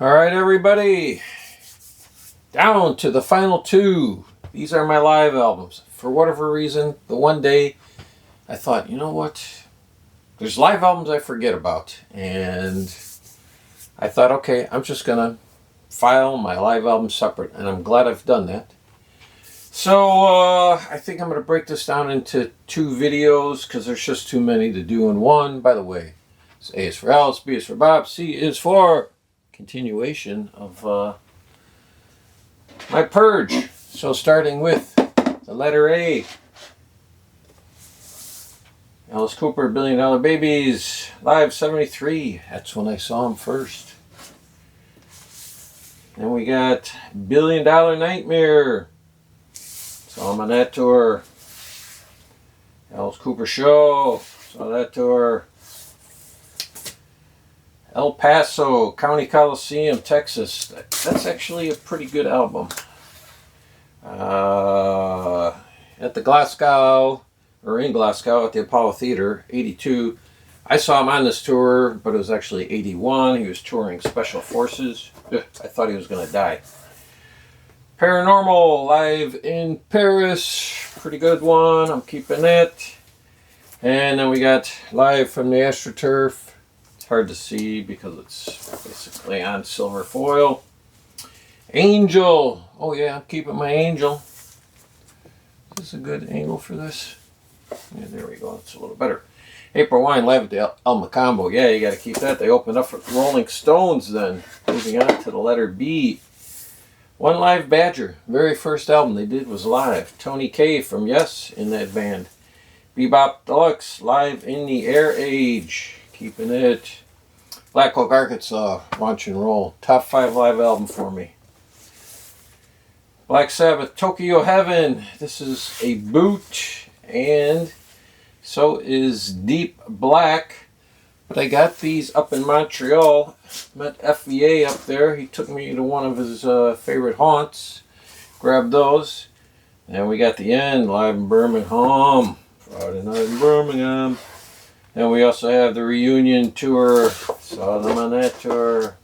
All right, everybody, down to the final two. These are my live albums. For whatever reason, the one day I thought, you know what? There's live albums I forget about. And I thought, okay, I'm just going to file my live albums separate. And I'm glad I've done that. So I think I'm going to break this down into two videos because there's just too many to do in one. By the way, A is for Alice, B is for Bob, C is for continuation of my Purge. So starting with the letter A. Alice Cooper, $1 Billion Babies, live 73. That's when I saw him first. Then we got $1 Billion Nightmare. Saw him on that tour. Alice Cooper Show. Saw that tour. El Paso County Coliseum, Texas. That's actually a pretty good album. At the Glasgow, or in Glasgow at the Apollo Theater, 82. I saw him on this tour, but it was actually 81. He was touring Special Forces. I thought he was going to die. Paranormal, live in Paris. Pretty good one. I'm keeping that. And then we got live from the AstroTurf. It's hard to see because it's basically on silver foil. Angel. Oh yeah, I'm keeping my Angel. Is this a good angle for this? Yeah, there we go. It's a little better. April Wine live at the El Macambo. Yeah, you got to keep that. They opened up for Rolling Stones then. Moving on to the letter B. One Live Badger. Very first album they did was live. Tony Kaye from Yes in that band. Bebop Deluxe live in the Air Age. Keeping it. Black Oak, Arkansas. Launch and Roll. Top 5 live album for me. Black Sabbath, Tokyo Heaven. This is a boot. And so is Deep Black. But I got these up in Montreal. Met FVA up there. He took me to one of his favorite haunts. Grabbed those. And we got the end live in Birmingham. Friday night in Birmingham. And we also have the reunion tour. Saw them on that tour.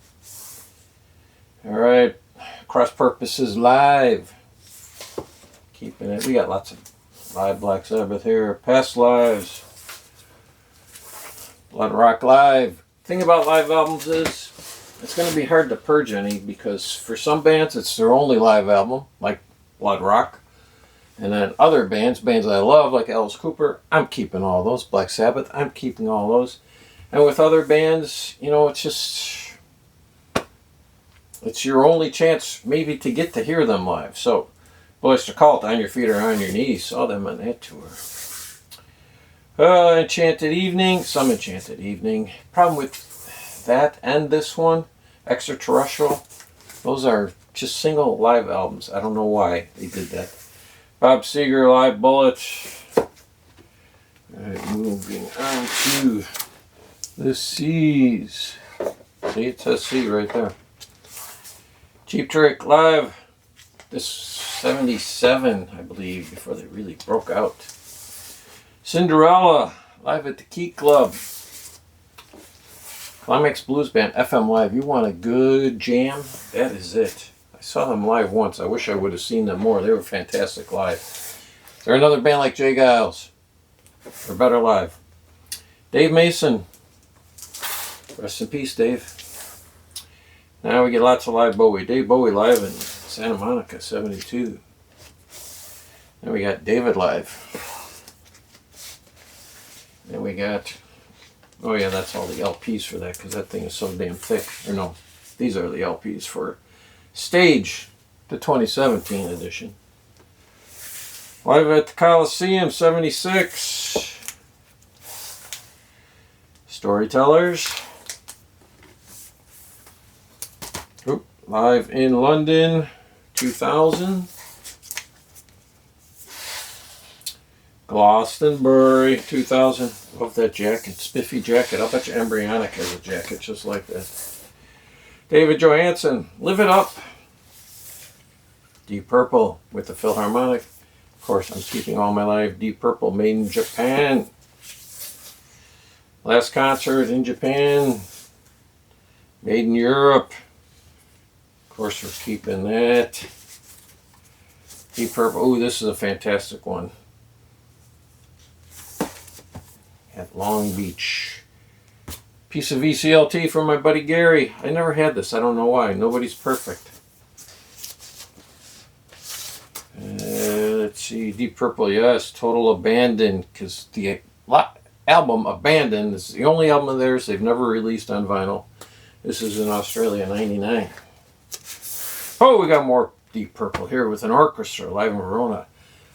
Alright. Cross Purposes live. Keeping it. We got lots of live Black Sabbath here. Past lives. Blood Rock live. Thing about live albums is it's going to be hard to purge any because for some bands it's their only live album, like Blood Rock. And then other bands I love, like Alice Cooper, I'm keeping all those. Black Sabbath, I'm keeping all those. And with other bands, you know, it's your only chance maybe to get to hear them live. So, Boyster Cult, On Your Feet or On Your Knees, saw them on that tour. Enchanted Evening, some Enchanted Evening. Problem with that and this one, Extraterrestrial, those are just single live albums. I don't know why they did that. Bob Seger, Live Bullet. Alright, moving on to the C's. See, it says C right there. Cheap Trick Live. This 77, I believe, before they really broke out. Cinderella, live at the Key Club. Climax Blues Band, FM Live. You want a good jam? That is it. I saw them live once. I wish I would have seen them more. They were fantastic live. Is there another band like Jay Giles? Or better live? Dave Mason. Rest in peace, Dave. Now we get lots of live Bowie. Dave Bowie live in Santa Monica, 72. Then we got David live. Then we got, oh yeah, that's all the LPs for that because that thing is so damn thick. Or no, these are the LPs for Stage, the 2017 edition. Live at the Coliseum, 76. Storytellers. Oop. Live in London, 2000. Glastonbury, 2000. Love that jacket, spiffy jacket. I'll bet you Embryonic has a jacket just like that. David Johansen, Live It Up. Deep Purple with the Philharmonic. Of course, I'm keeping all my life. Deep Purple, made in Japan. Last concert in Japan. Made in Europe. course, we're keeping that. Deep Purple. Oh, this is a fantastic one. At Long Beach. Piece of VCLT from my buddy Gary. I never had this. I don't know why. Nobody's perfect. Let's see. Deep Purple, yes. Total Abandon. Because the album Abandon is the only album of theirs they've never released on vinyl. This is in Australia, 99. Oh, we got more Deep Purple here with an orchestra, live in Verona.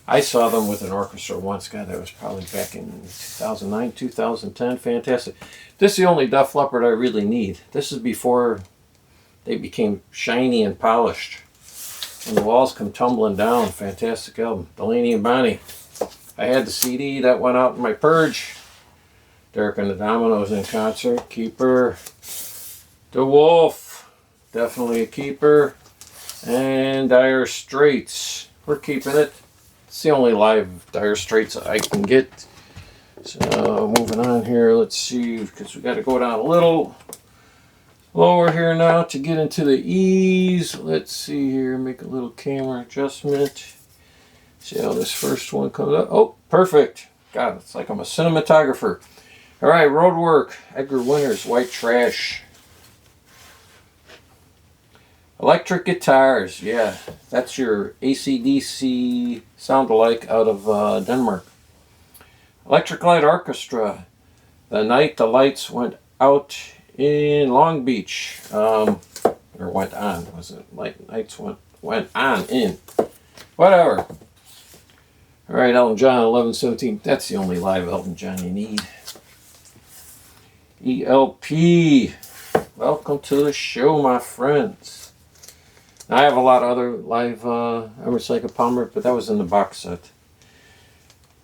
I saw them with an orchestra once. God, that was probably back in 2009, 2010. Fantastic. This is the only Def Leppard I really need. This is before they became shiny and polished. And the walls come tumbling down. Fantastic album. Delaney and Bonnie. I had the CD that went out in my Purge. Derek and the Dominoes in concert. Keeper. The Wolf. Definitely a keeper. And Dire Straits. We're keeping it. It's the only live Dire Straits I can get. So moving on here, let's see, because we got to go down a little lower here now to get into the E's. Let's see here, make a little camera adjustment. See how this first one comes up. Oh, perfect. God, it's like I'm a cinematographer. All right, Roadwork, Edgar Winter's White Trash. Electric guitars, yeah, that's your AC/DC sound-alike out of Denmark. Electric Light Orchestra, The Night the Lights Went Out in Long Beach, or went on, was it? Lights went on in, whatever. All right, Elton John, 11:17. That's the only live Elton John you need. ELP, welcome to the show, my friends. I have a lot of other live Emerson, Lake and Palmer, but that was in the box set.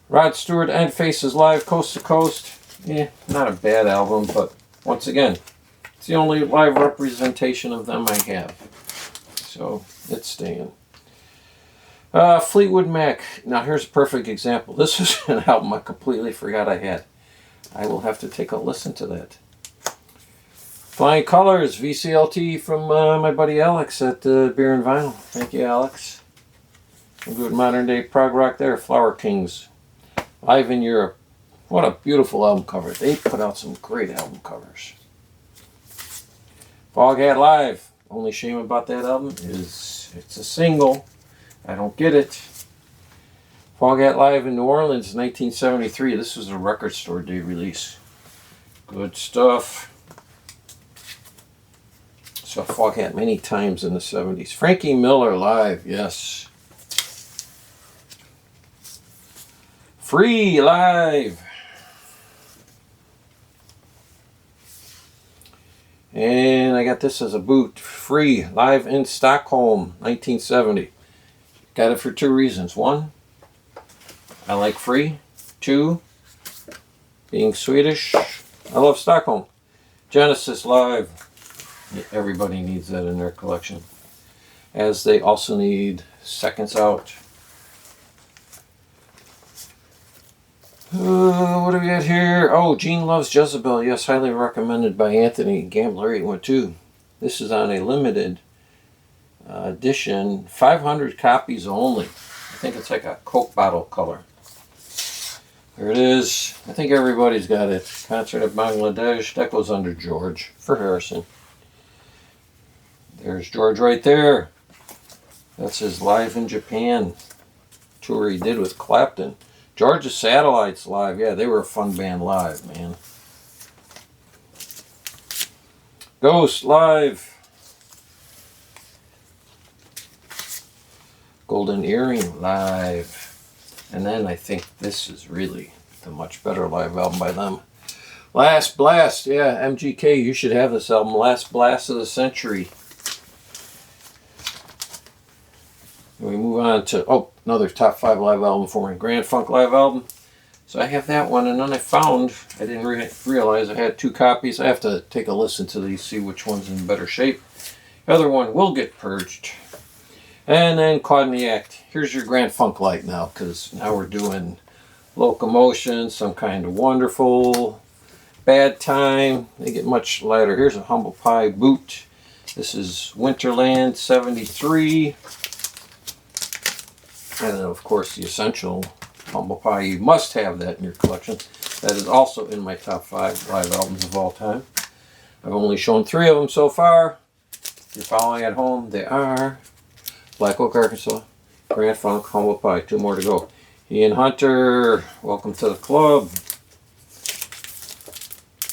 Rod Stewart, End Faces Live, Coast to Coast. Yeah, not a bad album, but once again, it's the only live representation of them I have. So, it's staying. Fleetwood Mac. Now, here's a perfect example. This is an album I completely forgot I had. I will have to take a listen to that. Flying Colors, VCLT from my buddy Alex at Beer and Vinyl. Thank you, Alex. Some good modern day prog rock there. Flower Kings, Live in Europe. What a beautiful album cover. They put out some great album covers. Foghat Live. Only shame about that album is it's a single. I don't get it. Foghat Live in New Orleans, 1973. This was a record store day release. Good stuff. Saw Foghat many times in the 70s. Frankie Miller Live, yes. Free Live. And I got this as a boot. Free Live in Stockholm, 1970. Got it for two reasons. One, I like Free. Two, being Swedish, I love Stockholm. Genesis Live. Everybody needs that in their collection. As they also need Seconds Out. What do we got here? Oh, Gene Loves Jezebel. Yes, highly recommended by Anthony Gambler 812. This is on a limited edition, 500 copies only. I think it's like a Coke bottle color. There it is. I think everybody's got it. Concert at Bangladesh. That goes under George for Harrison. There's George right there. That's his Live in Japan tour he did with Clapton. George's Satellites Live. Yeah, they were a fun band live, man. Ghost Live. Golden Earring Live. And then I think this is really the much better live album by them. Last Blast. Yeah, MGK, you should have this album. Last Blast of the Century. We move on to, another top 5 live album for my Grand Funk live album. So I have that one, and then I found, I didn't realize I had 2 copies. I have to take a listen to these, see which one's in better shape. The other one will get purged. And then Caught in the Act. Here's your Grand Funk Light now, because now we're doing Locomotion, Some Kind of Wonderful, Bad Time. They get much lighter. Here's a Humble Pie Boot. This is Winterland 73. And then, of course, the essential Humble Pie. You must have that in your collection. That is also in my top 5 live albums of all time. I've only shown 3 of them so far. If you're following at home, they are Black Oak, Arkansas, Grand Funk, Humble Pie. 2 more to go. Ian Hunter, welcome to the club.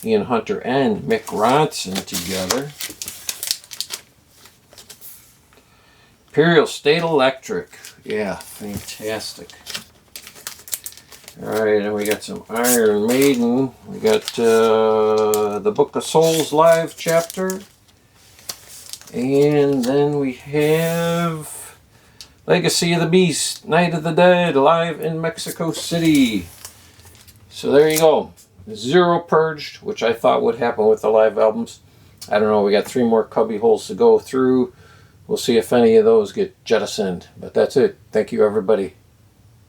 Ian Hunter and Mick Ronson together. Imperial State Electric. Yeah, fantastic. Alright, and we got some Iron Maiden. We got the Book of Souls live chapter. And then we have Legacy of the Beast, Night of the Dead, live in Mexico City. So there you go. 0 purged, which I thought would happen with the live albums. I don't know, we got 3 more cubby holes to go through. We'll see if any of those get jettisoned. But that's it. Thank you, everybody.